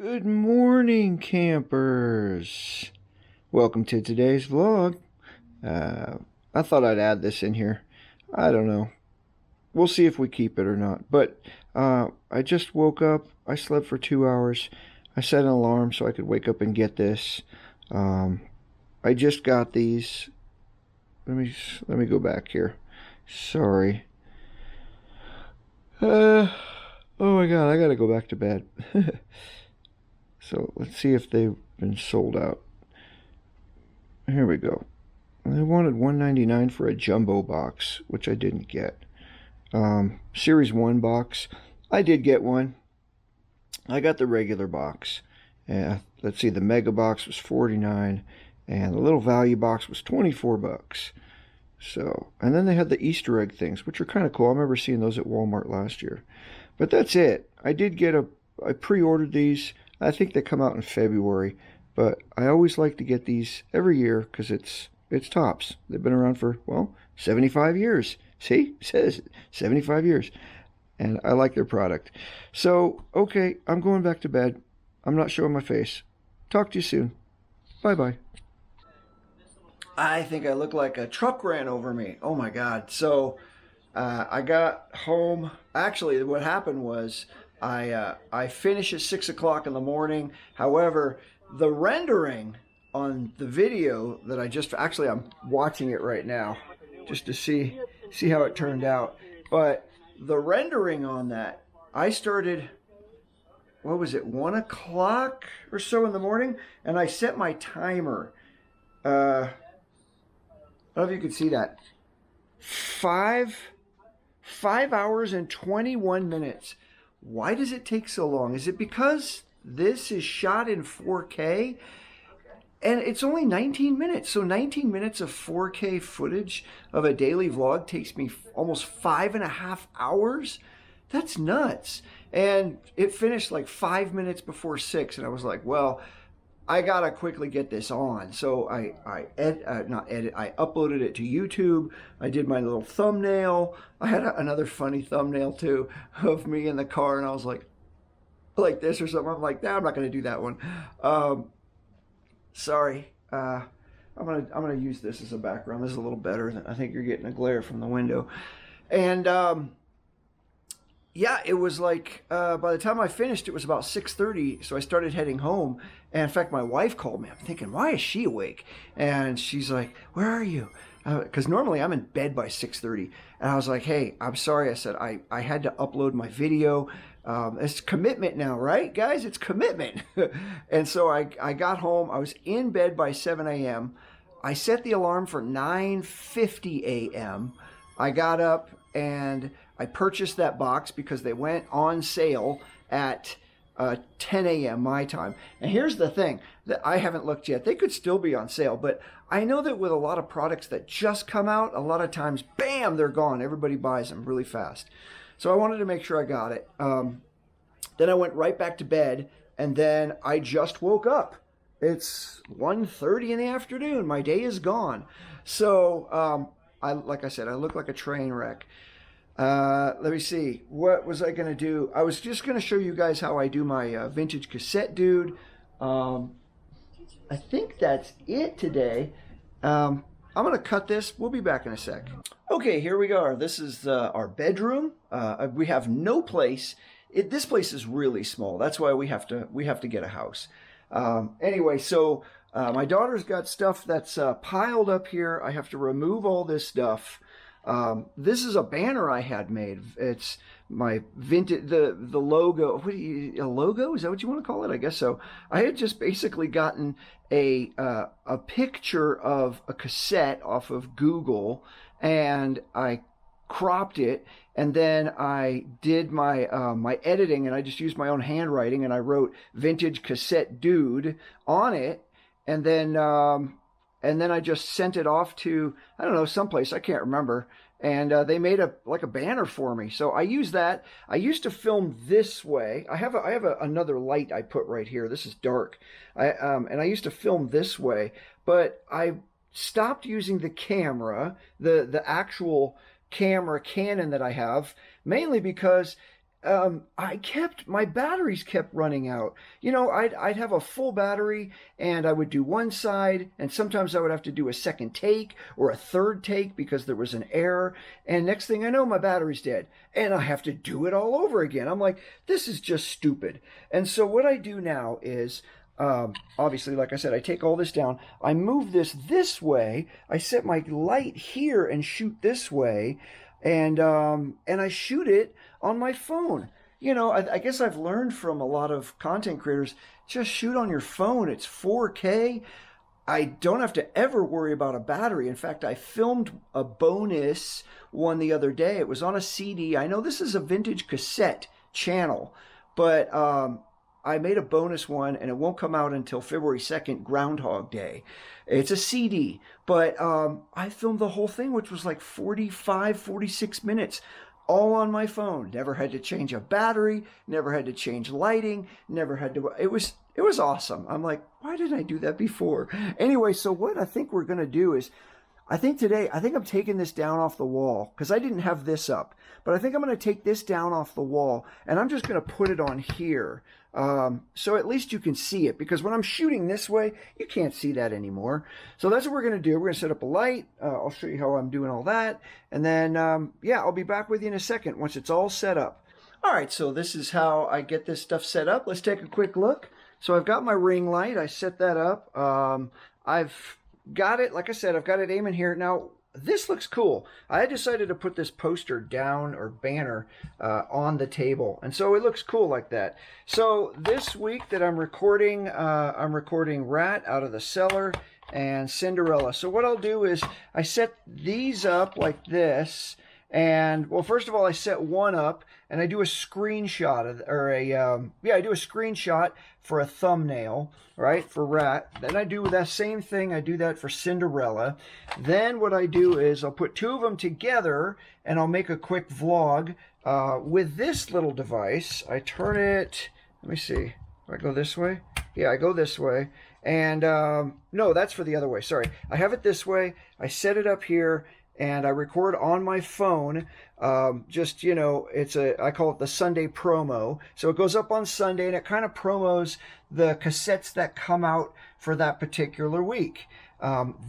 Good morning, campers. Welcome to today's vlog. I thought I'd add this in here. I don't know. We'll see if we keep it or not. But I just woke up. I slept for 2 hours. I set an alarm so I could wake up and get this. I just got these. Let me go back here. Sorry. Oh my God, I gotta go back to bed. So let's see if they've been sold out. Here we go. They wanted $1.99 for a jumbo box, which I didn't get. Series 1 box. I did get one. I got the regular box. Let's see, the mega box was $49, and the little value box was $24. So, and then they had the Easter egg things, which are kind of cool. I remember seeing those at Walmart last year. But that's it. I pre-ordered these. I think they come out in February, but I always like to get these every year because it's tops. They've been around for, well, 75 years. See? It says 75 years. And I like their product. So, okay, I'm going back to bed. I'm not showing my face. Talk to you soon. Bye-bye. I think I look like a truck ran over me. Oh my God. So I got home. Actually, what happened was I finished at 6 o'clock in the morning. However, the rendering on the video that I'm watching it right now just to see how it turned out. But the rendering on that, I started, what was it, 1 o'clock or so in the morning? And I set my timer. I don't know if you can see that. 5 hours and 21 minutes. Why does it take so long? Is it because this is shot in 4K? And it's only 19 minutes. So 19 minutes of 4K footage of a daily vlog takes me almost 5.5 hours? That's nuts. And it finished like 5 minutes before 6. And I was like, well, I gotta quickly get this on. So I uploaded it to YouTube. I did my little thumbnail. I had another funny thumbnail too of me in the car, and I was like this or something. I'm like, nah, I'm not gonna do that one. Sorry. I'm gonna use this as a background. This is a little better. I think you're getting a glare from the window, and yeah, it was like by the time I finished, it was about 6:30. So I started heading home. And in fact, my wife called me. I'm thinking, why is she awake? And she's like, where are you? Because normally I'm in bed by 6:30. And I was like, hey, I'm sorry. I said, I had to upload my video. It's commitment now, right, guys? It's commitment. And so I got home. I was in bed by 7 a.m. I set the alarm for 9:50 a.m. I got up and I purchased that box because they went on sale at 10 a.m. my time. And here's the thing that I haven't looked yet. They could still be on sale, but I know that with a lot of products that just come out, a lot of times, bam, they're gone. Everybody buys them really fast. So I wanted to make sure I got it. Then I went right back to bed, and then I just woke up. It's 1:30 in the afternoon. My day is gone. So like I said, I look like a train wreck. Let me see. What was I going to do? I was just going to show you guys how I do my Vintage Cassette Dude. I think that's it today. I'm going to cut this. We'll be back in a sec. Okay, here we are. This is our bedroom. We have no place. This place is really small. That's why we have to get a house. Anyway, so my daughter's got stuff that's piled up here. I have to remove all this stuff. This is a banner I had made. It's my vintage, the logo. A logo? Is that what you want to call it? I guess so. I had just basically gotten a picture of a cassette off of Google, and I cropped it, and then I did my my editing, and I just used my own handwriting, and I wrote Vintage Cassette Dude on it, and then I just sent it off to, I don't know, someplace, I can't remember. And they made a banner for me. So I use that. I used to film this way. I have another light I put right here. This is dark. And I used to film this way, but I stopped using the camera, the actual camera Canon that I have, mainly because my batteries kept running out. You know, I'd have a full battery and I would do one side, and sometimes I would have to do a second take or a third take because there was an error. And next thing I know, my battery's dead and I have to do it all over again. I'm like, this is just stupid. And so what I do now is, obviously, like I said, I take all this down. I move this way. I set my light here and shoot this way, and I shoot it on my phone. You know, I guess I've learned from a lot of content creators, just shoot on your phone. It's 4K. I don't have to ever worry about a battery. In fact, I filmed a bonus one the other day. It was on a CD. I know this is a Vintage Cassette channel, but I made a bonus one, and it won't come out until February 2nd, Groundhog Day. It's a CD, but I filmed the whole thing, which was like 45, 46 minutes, all on my phone. Never had to change a battery, never had to change lighting, never had to... It was awesome. I'm like, why didn't I do that before? Anyway, so what I think we're going to do is, I think I'm taking this down off the wall, because I didn't have this up. But I think I'm going to take this down off the wall, and I'm just going to put it on here. So at least you can see it, because when I'm shooting this way, you can't see that anymore. So that's what we're going to do. We're going to set up a light. I'll show you how I'm doing all that. And then, yeah, I'll be back with you in a second once it's all set up. All right, so this is how I get this stuff set up. Let's take a quick look. So I've got my ring light. I set that up. I've got it, like I said, I've got it aiming here. Now, this looks cool. I decided to put this poster down, or banner, on the table. And so it looks cool like that. So this week that I'm recording Rat Out of the Cellar and Cinderella. So what I'll do is I set these up like this. And, well, first of all, I set one up, and I do a screenshot, I do a screenshot for a thumbnail, right, for Rat. Then I do that same thing. I do that for Cinderella. Then what I do is I'll put two of them together, and I'll make a quick vlog with this little device. I turn it, let me see, do I go this way? Yeah, I go this way. And, no, that's for the other way, sorry. I have it this way. I set it up here, and I record on my phone. Just, you know, I call it the Sunday promo. So it goes up on Sunday, and it kind of promos the cassettes that come out for that particular week.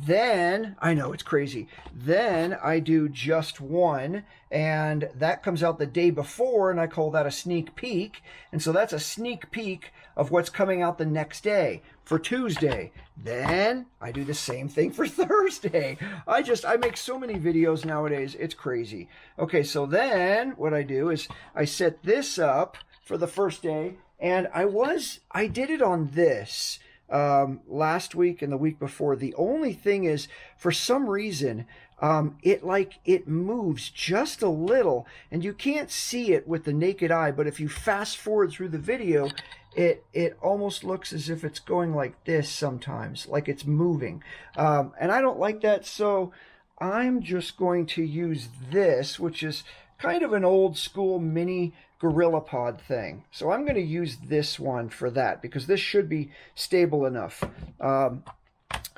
Then, I know it's crazy, then I do just one, and that comes out the day before, and I call that a sneak peek. And so that's a sneak peek of what's coming out the next day for Tuesday. Then I do the same thing for Thursday. I make so many videos nowadays, it's crazy. Okay, so then what I do is I set this up for the first day, and I did it on this last week and the week before. The only thing is, for some reason, it moves just a little, and you can't see it with the naked eye, but if you fast forward through the video, it almost looks as if it's going like this sometimes, like it's moving. And I don't like that, so I'm just going to use this, which is kind of an old school mini GorillaPod thing. So I'm going to use this one for that, because this should be stable enough. And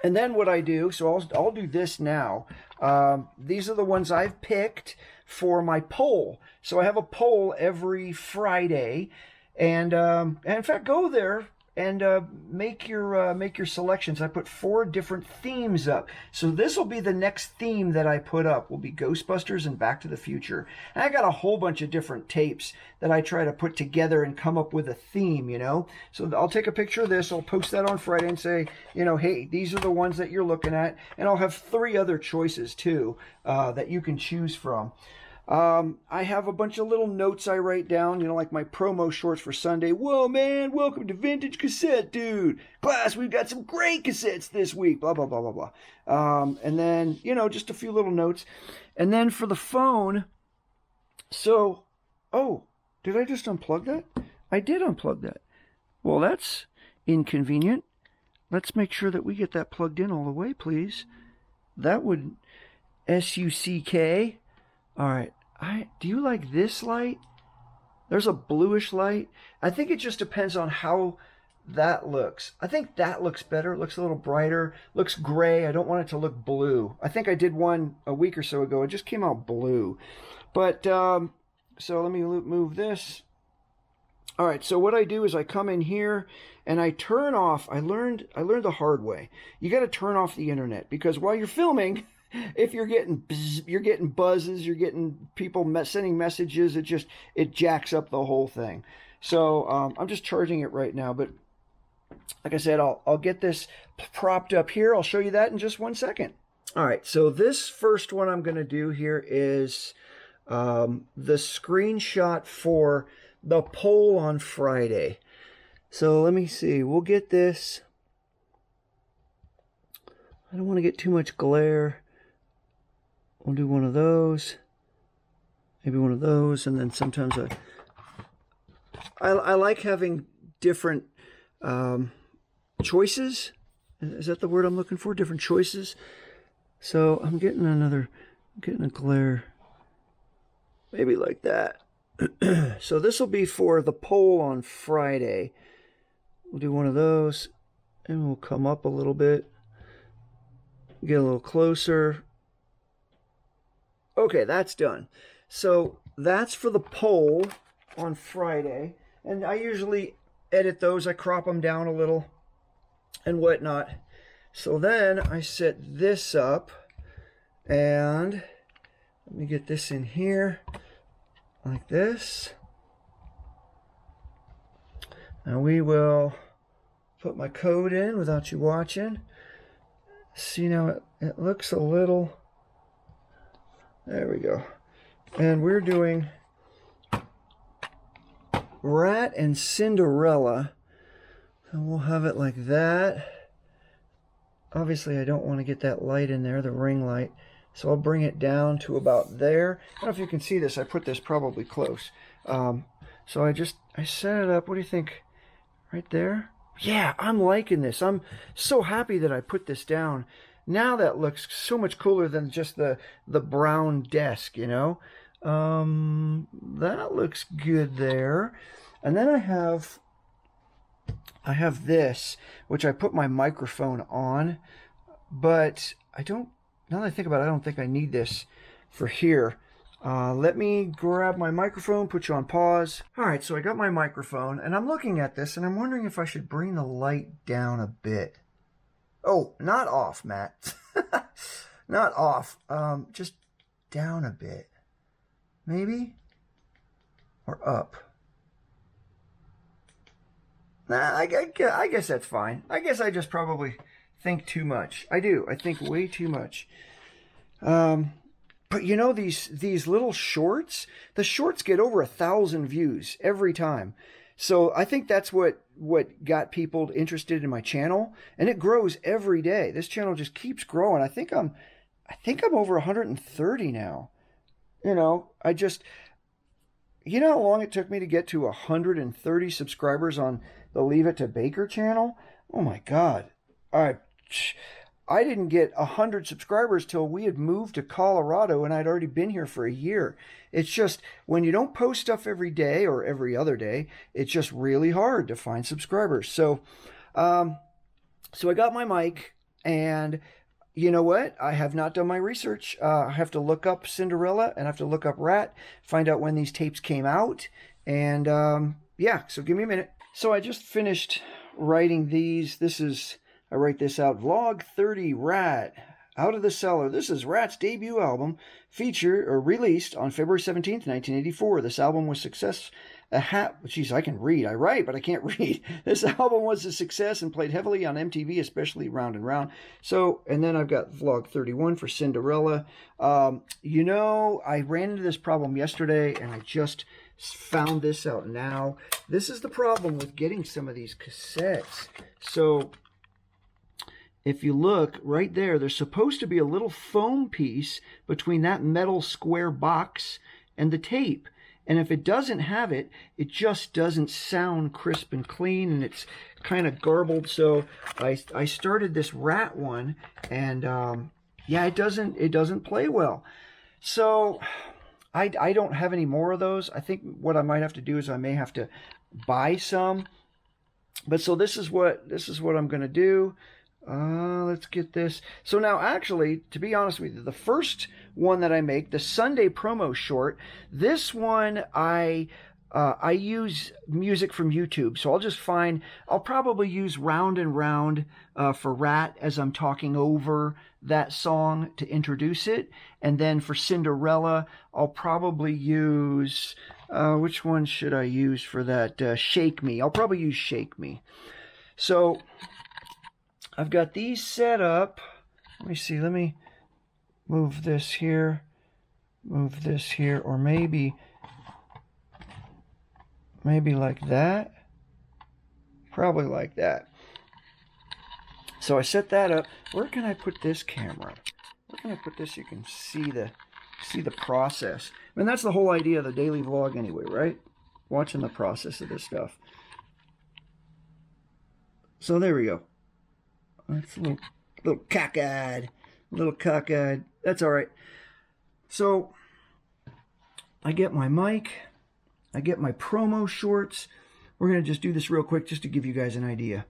then what I do, so I'll do this now. These are the ones I've picked for my poll. So I have a poll every Friday, and in fact, go there and make your selections. I put 4 different themes up. So this will be the next theme that I put up. Will be Ghostbusters and Back to the Future. And I got a whole bunch of different tapes that I try to put together and come up with a theme, you know. So I'll take a picture of this. I'll post that on Friday and say, you know, hey, these are the ones that you're looking at. And I'll have 3 other choices too that you can choose from. I have a bunch of little notes I write down, you know, like my promo shorts for Sunday. Whoa, man, welcome to Vintage Cassette Dude. Class, we've got some great cassettes this week, blah, blah, blah, blah, blah. And then, you know, just a few little notes. And then for the phone, so, oh, did I just unplug that? I did unplug that. Well, that's inconvenient. Let's make sure that we get that plugged in all the way, please. That would, SUCK. All right, do you like this light? There's a bluish light. I think it just depends on how that looks. I think that looks better. It looks a little brighter. Looks gray. I don't want it to look blue. I think I did one a week or so ago. It just came out blue. But, so let me move this. All right, so what I do is I come in here and I turn off. I learned the hard way. You got to turn off the internet, because while you're filming, if you're getting buzzes, you're getting people sending messages. It jacks up the whole thing. So I'm just charging it right now. But like I said, I'll get this propped up here. I'll show you that in just 1 second. All right, so this first one I'm going to do here is the screenshot for the poll on Friday. So let me see. We'll get this. I don't want to get too much glare. We'll do one of those. Maybe one of those. And then sometimes I like having different choices. Is that the word I'm looking for? Different choices. So I'm getting a glare. Maybe like that. So this will be for the poll on Friday. We'll do one of those, and we'll come up a little bit, get a little closer. Okay, that's done. So that's for the poll on Friday, and I usually edit those. I crop them down a little and whatnot. So then I set this up, and let me get this in here. Like this. Now we will put my code in without you watching. See, now it looks a little... There we go. And we're doing Rat and Cinderella. And we'll have it like that. Obviously, I don't want to get that light in there, the ring light. So I'll bring it down to about there. I don't know if you can see this. I put this probably close. So I set it up. What do you think? Right there? Yeah, I'm liking this. I'm so happy that I put this down. Now that looks so much cooler than just the brown desk, you know? That looks good there. And then I have this, which I put my microphone on, but I don't... Now that I think about it, I don't think I need this for here. Let me grab my microphone, put you on pause. All right, so I got my microphone, and I'm looking at this, and I'm wondering if I should bring the light down a bit. Oh, not off, Matt. Not off. Just down a bit. Maybe? Or up? Nah, I guess that's fine. I guess I just probably... think too much. I do. I think way too much. But you know, these little shorts, the shorts get over 1,000 views every time. So I think that's what got people interested in my channel, and it grows every day. This channel just keeps growing. I think I'm over 130 now. You know, you know how long it took me to get to 130 subscribers on the Leave It to Baker channel? Oh my God. I didn't get 100 subscribers till we had moved to Colorado, and I'd already been here for a year. It's just, when you don't post stuff every day or every other day, it's just really hard to find subscribers. So I got my mic, and you know what? I have not done my research. I have to look up Cinderella, and I have to look up Rat, find out when these tapes came out, and yeah, so give me a minute. So I just finished writing these. I write this out. Vlog 30 Rat. Out of the Cellar. This is Rat's debut album, released on February 17th, 1984. This album was Jeez, I can read. I write, but I can't read. This album was a success and played heavily on MTV, especially Round and Round. So, and then I've got Vlog 31 for Cinderella. You know, I ran into this problem yesterday, and I just found this out now. This is the problem with getting some of these cassettes. So... if you look right there, there's supposed to be a little foam piece between that metal square box and the tape. And if it doesn't have it, it just doesn't sound crisp and clean, and it's kind of garbled. So I started this Rat one, and yeah, it doesn't play well. So I don't have any more of those. I think what I might have to do is I may have to buy some. But so this is what I'm going to do. Let's get this. So now, actually, to be honest with you, the first one that I make, the Sunday promo short, this one I I use music from YouTube, so I'll probably use Round and Round for Rat as I'm talking over that song to introduce it. And then for Cinderella, I'll probably use, which one should I use for that? Shake Me. I'll probably use Shake Me. So I've got these set up. Let me see, let me move this here, or maybe like that. Probably like that. So I set that up. Where can I put this camera? Where can I put this so you can see the process? I mean, that's the whole idea of the daily vlog anyway, right? Watching the process of this stuff. So there we go. That's a little cockeyed. That's all right. So I get my mic. I get my promo shorts. We're going to just do this real quick just to give you guys an idea.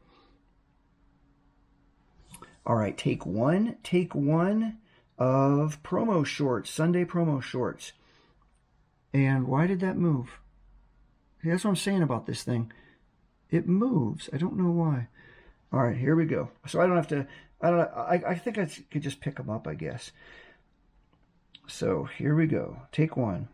All right, take one of promo shorts, Sunday promo shorts. And why did that move? See, that's what I'm saying about this thing. It moves. I don't know why. All right, here we go. So I don't have to, I think I could just pick them up, I guess. So here we go. Take one.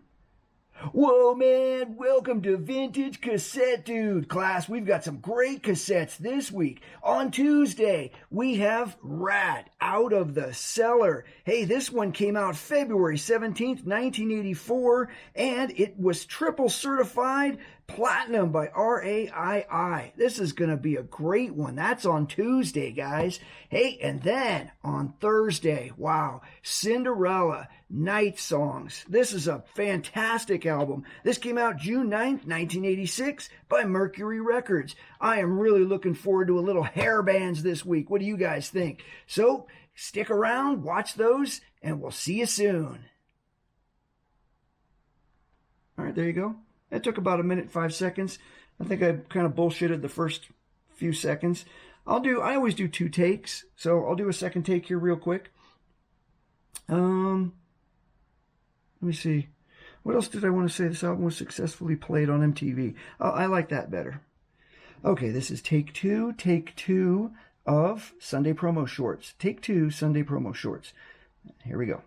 Whoa, man, welcome to Vintage Cassette Dude. Class, we've got some great cassettes this week. On Tuesday, we have Rat, Out of the Cellar. Hey, this one came out February 17th, 1984, and it was triple certified platinum by RAII. This is going to be a great one. That's on Tuesday, guys. Hey, and then on Thursday, wow, Cinderella, Night Songs. This is a fantastic album. This came out June 9th, 1986 by Mercury Records. I am really looking forward to a little hair bands this week. What do you guys think? So stick around, watch those, and we'll see you soon. All right, there you go. That took about 1 minute, 5 seconds. I think I kind of bullshitted the first few seconds. I always do 2 takes, so I'll do a second take here real quick. Let me see. What else did I want to say? This album was successfully played on MTV. I like that better. Okay, this is take two of Sunday promo shorts. Take 2, Sunday promo shorts. Here we go.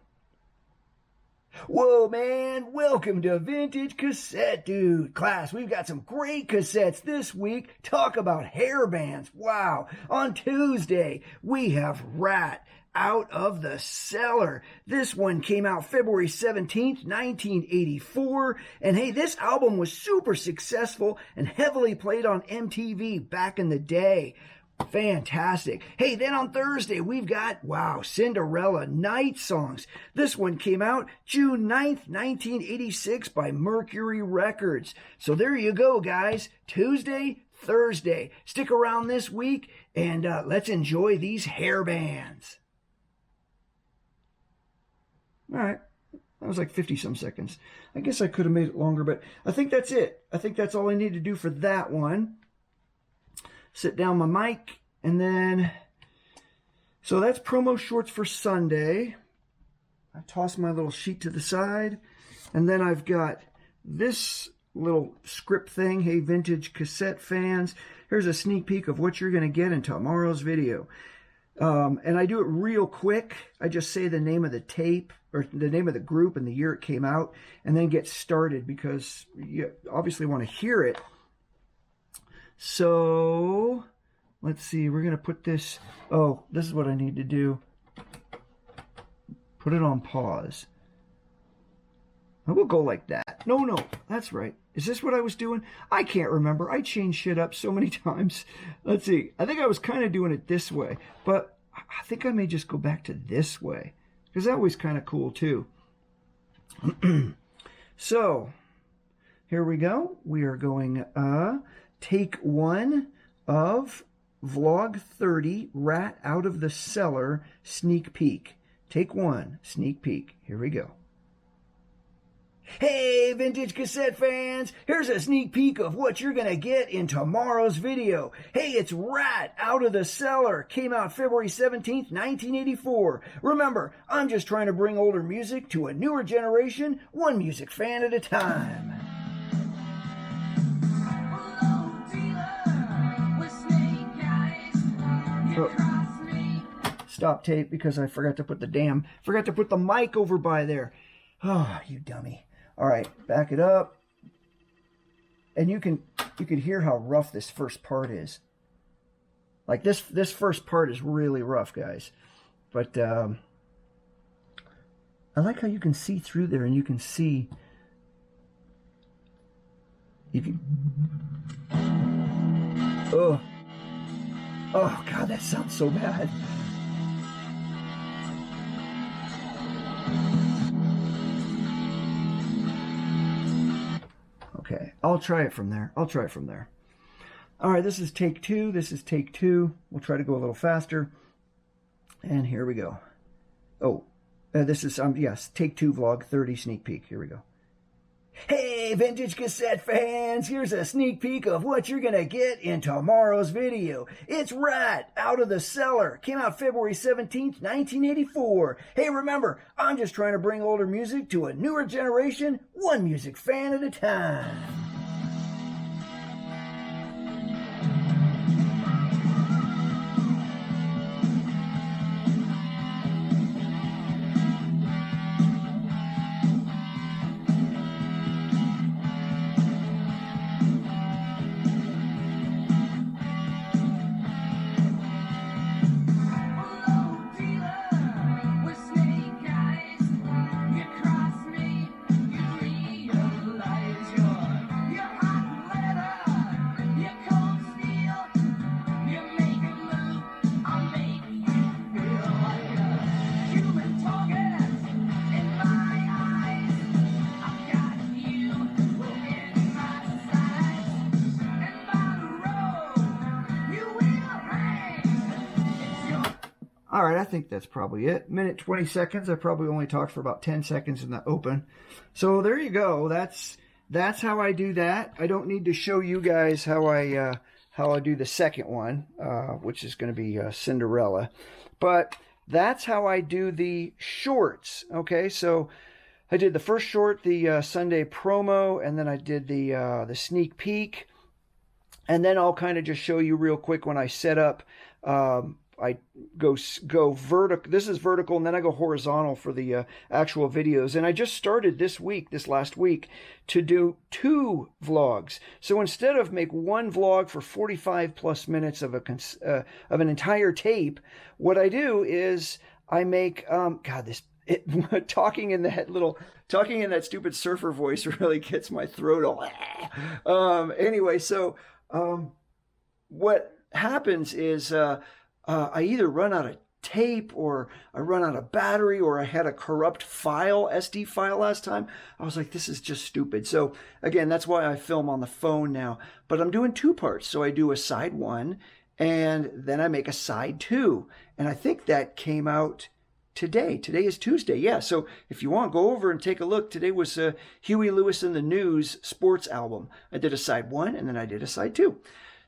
Whoa, man, welcome to Vintage Cassette Dude. Class, we've got some great cassettes this week. Talk about hair bands. Wow. On Tuesday, we have Rat, Out of the Cellar. This one came out February 17th, 1984. And hey, this album was super successful and heavily played on MTV back in the day. Fantastic. Hey, then on Thursday, we've got, wow, Cinderella, Night Songs. This one came out June 9th, 1986 by Mercury Records. So there you go, guys. Tuesday, Thursday. Stick around this week and let's enjoy these hair bands. All right. That was like 50-some seconds. I guess I could have made it longer, but I think that's it. I think that's all I need to do for that one. Sit down my mic, and then, so that's promo shorts for Sunday. I toss my little sheet to the side, and then I've got this little script thing. Hey, Vintage Cassette fans, here's a sneak peek of what you're going to get in tomorrow's video. And I do it real quick. I just say the name of the tape, or the name of the group and the year it came out, and then get started because you obviously want to hear it. So, let's see, we're going to put this, oh, this is what I need to do. Put it on pause. I will go like that. No, that's right. Is this what I was doing? I can't remember. I changed shit up so many times. Let's see. I think I was kind of doing it this way, but I think I may just go back to this way because that was kind of cool too. So, here we go. We are going, take 1 of Vlog 30, Rat Out of the Cellar, sneak peek. Take 1, sneak peek. Here we go. Hey, Vintage Cassette fans! Here's a sneak peek of what you're going to get in tomorrow's video. Hey, it's Rat Out of the Cellar. Came out February 17th, 1984. Remember, I'm just trying to bring older music to a newer generation, one music fan at a time. Oh. Stop tape because I forgot to put the mic over by there. Oh, you dummy. All right, back it up. And you can hear how rough this first part is. Like this first part is really rough, guys. But I like how you can see through there, and you can see. Oh God, that sounds so bad. Okay, I'll try it from there. All right, this is take two. We'll try to go a little faster. And here we go. Oh, this is, yes, take two vlog 30 sneak peek. Here we go. Hey, Vintage Cassette fans, here's a sneak peek of what you're going to get in tomorrow's video. It's right out of the cellar. Came out February 17th, 1984. Hey, remember, I'm just trying to bring older music to a newer generation, one music fan at a time. All right, I think that's probably it. Minute 20 seconds. I probably only talked for about 10 seconds in the open. So there you go. That's how I do that. I don't need to show you guys how I do the second one, which is going to be Cinderella. But that's how I do the shorts. Okay, so I did the first short, the Sunday promo, and then I did the sneak peek. And then I'll kind of just show you real quick when I set up. I go vertical. This is vertical, and then I go horizontal for the actual videos. And I just started this last week, to do 2 vlogs. So instead of make one vlog for 45 plus minutes of an entire tape, what I do is I make talking in that stupid surfer voice really gets my throat all. Anyway, so what happens is. I either run out of tape, or I run out of battery, or I had a corrupt SD file last time. I was like, this is just stupid. So again, that's why I film on the phone now. But I'm doing 2 parts. So I do a side 1, and then I make a side 2. And I think that came out today. Today is Tuesday. Yeah, so if you want, go over and take a look. Today was Huey Lewis and the News sports album. I did a side 1, and then I did a side 2.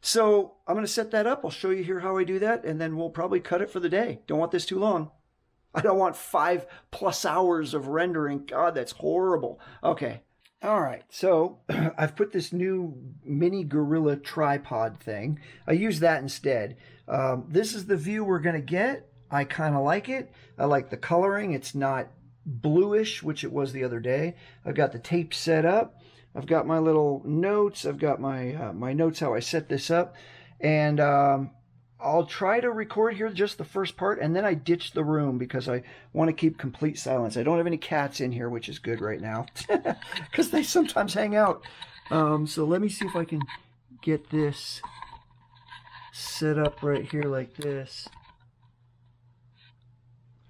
So I'm going to set that up. I'll show you here how I do that, and then we'll probably cut it for the day. Don't want this too long. I don't want 5+ hours of rendering. God, that's horrible. Okay. All right. So I've put this new mini Gorilla tripod thing. I use that instead. This is the view we're going to get. I kind of like it. I like the coloring. It's not bluish, which it was the other day. I've got the tape set up. I've got my little notes. I've got my my notes how I set this up. And I'll try to record here just the first part, and then I ditch the room because I want to keep complete silence. I don't have any cats in here, which is good right now because they sometimes hang out. So let me see if I can get this set up right here like this.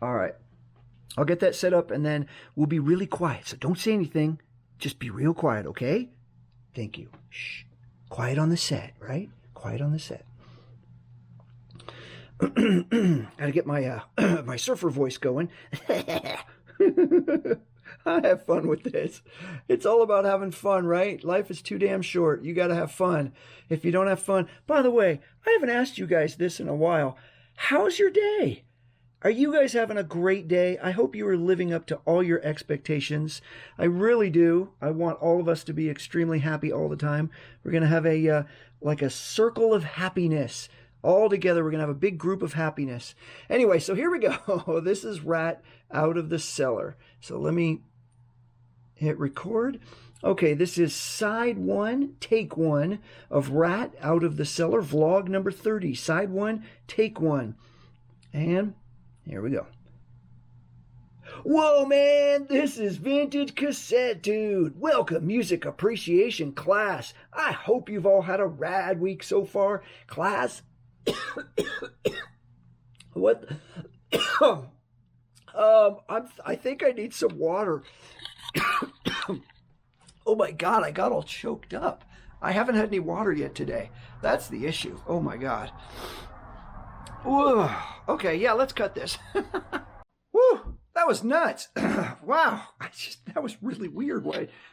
All right. I'll get that set up, and then we'll be really quiet. So don't say anything. Just be real quiet, okay? Thank you. Shh. Quiet on the set, right? Quiet on the set. Gotta get my my surfer voice going. I have fun with this. It's all about having fun, right? Life is too damn short. You gotta have fun. If you don't have fun... By the way, I haven't asked you guys this in a while. How's your day? Are you guys having a great day? I hope you are living up to all your expectations. I really do. I want all of us to be extremely happy all the time. We're going to have a like a circle of happiness All together, we're going to have a big group of happiness. Anyway, so here we go. This is Rat Out of the Cellar. So let me hit record. Okay, this is side 1, take 1 of Rat Out of the Cellar, vlog number 30. Side 1, take 1. And here we go. Whoa, man, this is Vintage Cassette Dude. Welcome, music appreciation class. I hope you've all had a rad week so far. Class? What? I think I need some water. Oh my God, I got all choked up. I haven't had any water yet today. That's the issue. Oh my God. Whoa. Okay, yeah, let's cut this. Woo, that was nuts. Wow, that was really weird.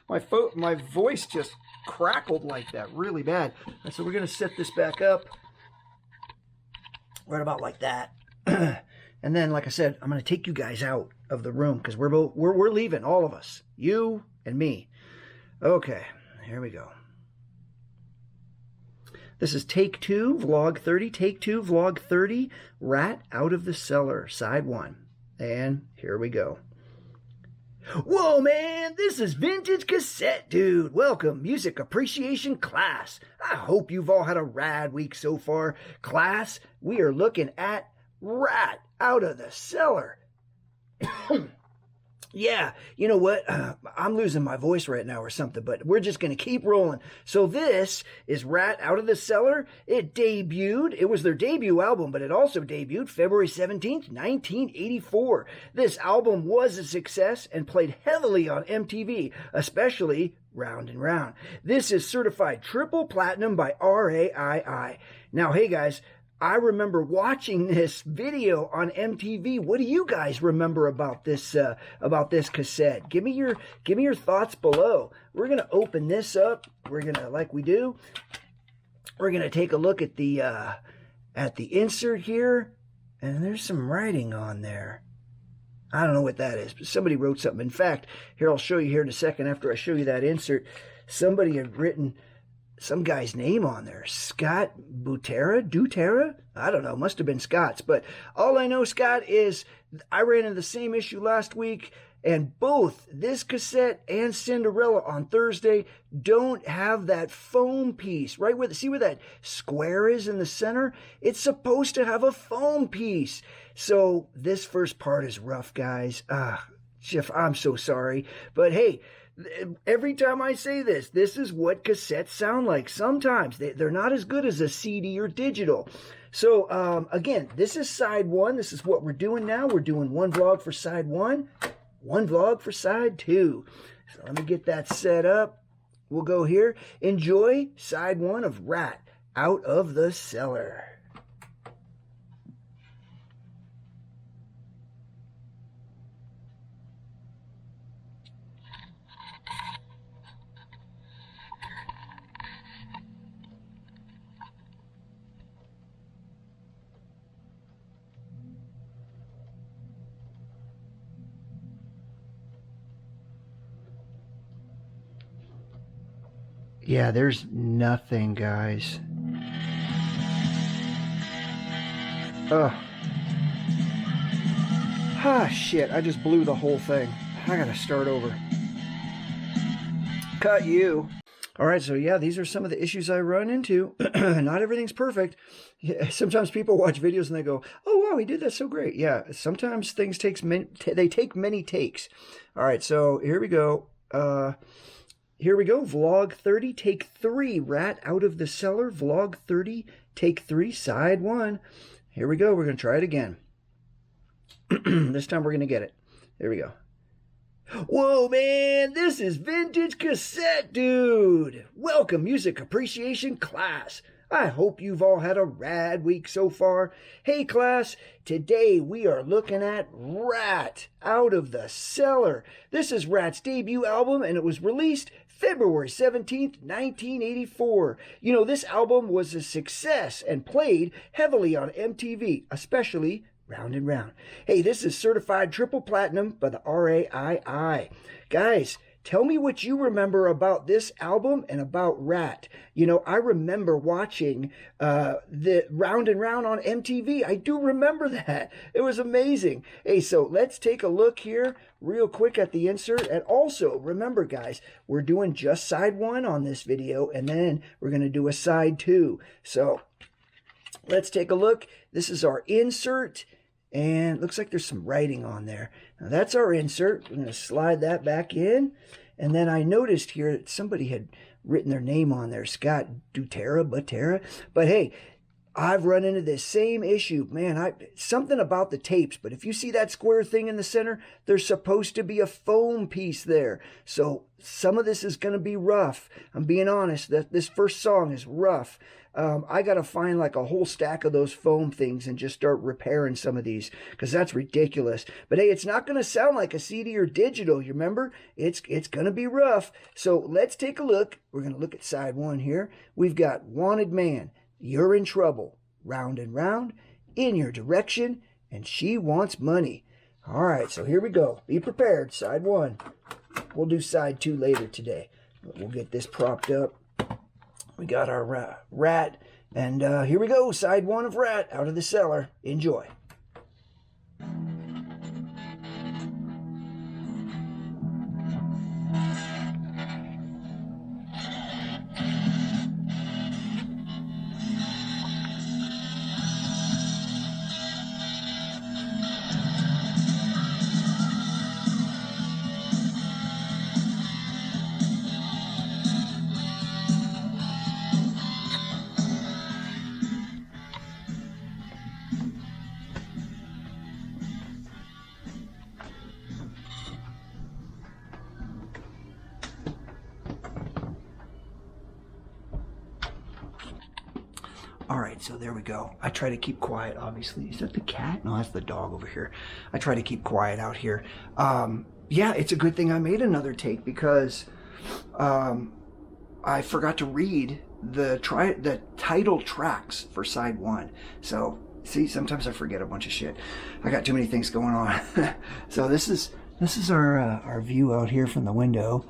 My voice just crackled like that really bad. And so we're gonna set this back up right about like that. And then, like I said, I'm gonna take you guys out of the room because we're leaving, all of us, you and me. Okay, here we go. This is take 2, vlog 30, take 2, vlog 30, Rat Out of the Cellar, side 1. And here we go. Whoa, man, this is Vintage Cassette Dude. Welcome, music appreciation class. I hope you've all had a rad week so far. Class, we are looking at Rat Out of the Cellar. Yeah, you know what? I'm losing my voice right now or something, but we're just going to keep rolling. So this is Rat Out of the Cellar. It debuted. It was their debut album, but it also debuted February 17th, 1984. This album was a success and played heavily on MTV, especially Round and Round. This is certified triple platinum by RAII. Now, hey guys, I remember watching this video on MTV. What do you guys remember about this cassette? Give me your thoughts below. We're gonna open this up. We're gonna, like we do, we're gonna take a look at the insert here, and there's some writing on there. I don't know what that is, but somebody wrote something. In fact, here, I'll show you here in a second after I show you that insert. Somebody had written some guy's name on there. Scott Dutera? I don't know. Must have been Scott's. But all I know, Scott, is I ran into the same issue last week, and both this cassette and Cinderella on Thursday don't have that foam piece. Right where, see where that square is in the center? It's supposed to have a foam piece. So this first part is rough, guys. Jeff, I'm so sorry. But hey, every time I say this is what cassettes sound like. Sometimes they're not as good as a CD or digital. So, again, this is side 1. This is what we're doing now. We're doing one vlog for side 1, one vlog for side 2. So let me get that set up. We'll go here. Enjoy side 1 of Rat Out of the Cellar. Yeah, there's nothing, guys. Shit, I just blew the whole thing. I gotta start over. Cut you. All right, so yeah, these are some of the issues I run into. Not everything's perfect. Yeah, sometimes people watch videos and they go, "Oh wow, he did that so great." Yeah, sometimes things take many takes. All right, so here we go. Here we go, vlog 30, take 3, Rat Out of the Cellar, vlog 30, take 3, side 1. Here we go, we're going to try it again. This time we're going to get it. There we go. Whoa, man, this is Vintage Cassette Dude. Welcome, music appreciation class. I hope you've all had a rad week so far. Hey, class, today we are looking at Rat Out of the Cellar. This is Rat's debut album, and it was released February 17th, 1984. You know, this album was a success and played heavily on MTV, especially Round and Round. Hey, this is certified triple platinum by the RAII. Guys, tell me what you remember about this album and about Rat. You know, I remember watching the Round and Round on MTV. I do remember that. It was amazing. Hey, so let's take a look here real quick at the insert. And also, remember, guys, we're doing just side 1 on this video, and then we're going to do a side 2. So let's take a look. This is our insert. And it looks like there's some writing on there. Now that's our insert. We're going to slide that back in. And then I noticed here that somebody had written their name on there, Scott Butera. But hey, I've run into this same issue. Man, something about the tapes, but if you see that square thing in the center, there's supposed to be a foam piece there. So some of this is going to be rough. I'm being honest, that this first song is rough. I got to find like a whole stack of those foam things and just start repairing some of these, because that's ridiculous. But hey, it's not going to sound like a CD or digital. You remember? It's going to be rough. So let's take a look. We're going to look at side 1 here. We've got Wanted Man, You're in Trouble, Round and Round, In Your Direction, and She Wants Money. All right, so here we go. Be prepared. Side 1. We'll do side 2 later today. We'll get this propped up. We got our Rat, and here we go. Side 1 of Rat out of the cellar. Enjoy. All right, so there we go. I try to keep quiet, obviously. Is that the cat? No, that's the dog over here. I try to keep quiet out here. Yeah, it's a good thing I made another take, because I forgot to read the title tracks for side 1. So, see, sometimes I forget a bunch of shit. I got too many things going on. So this is our view out here from the window.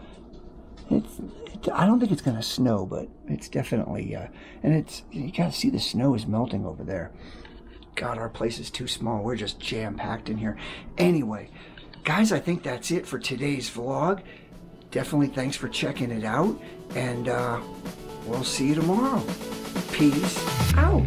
I don't think it's going to snow, but it's definitely, and you got to see the snow is melting over there. God, our place is too small. We're just jam-packed in here. Anyway, guys, I think that's it for today's vlog. Definitely thanks for checking it out, and we'll see you tomorrow. Peace out.